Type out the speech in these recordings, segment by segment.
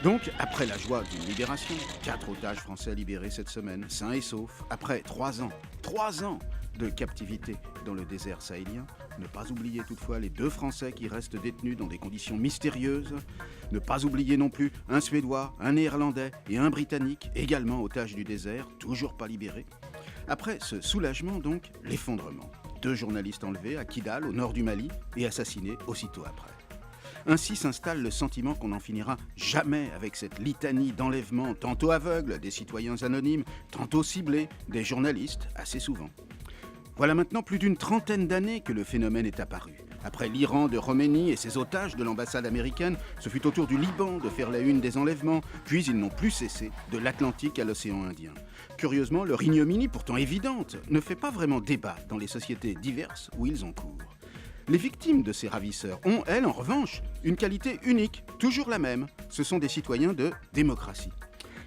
Donc, après la joie d'une libération, 4 otages français libérés cette semaine, sains et saufs, après 3 ans de captivité dans le désert sahélien, ne pas oublier toutefois les 2 Français qui restent détenus dans des conditions mystérieuses, ne pas oublier non plus un Suédois, un Néerlandais et un Britannique, également otages du désert, toujours pas libérés. Après ce soulagement donc, l'effondrement. 2 journalistes enlevés à Kidal, au nord du Mali, et assassinés aussitôt après. Ainsi s'installe le sentiment qu'on n'en finira jamais avec cette litanie d'enlèvements tantôt aveugles des citoyens anonymes, tantôt ciblés des journalistes, assez souvent. Voilà maintenant plus d'une trentaine d'années que le phénomène est apparu. Après l'Iran de Khomeini et ses otages de l'ambassade américaine, ce fut au tour du Liban de faire la une des enlèvements, puis ils n'ont plus cessé de l'Atlantique à l'océan Indien. Curieusement, leur ignominie, pourtant évidente, ne fait pas vraiment débat dans les sociétés diverses où ils ont cours. Les victimes de ces ravisseurs ont, elles, en revanche, une qualité unique, toujours la même. Ce sont des citoyens de démocratie.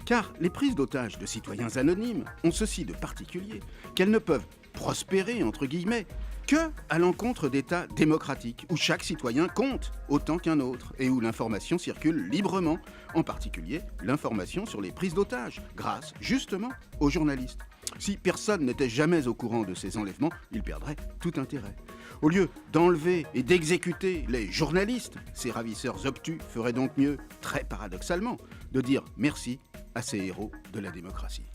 Car les prises d'otages de citoyens anonymes ont ceci de particulier qu'elles ne peuvent prospérer, entre guillemets, que à l'encontre d'États démocratiques, où chaque citoyen compte autant qu'un autre et où l'information circule librement, en particulier l'information sur les prises d'otages, grâce justement aux journalistes. Si personne n'était jamais au courant de ces enlèvements, il perdrait tout intérêt. Au lieu d'enlever et d'exécuter les journalistes, ces ravisseurs obtus feraient donc mieux, très paradoxalement, de dire merci à ces héros de la démocratie.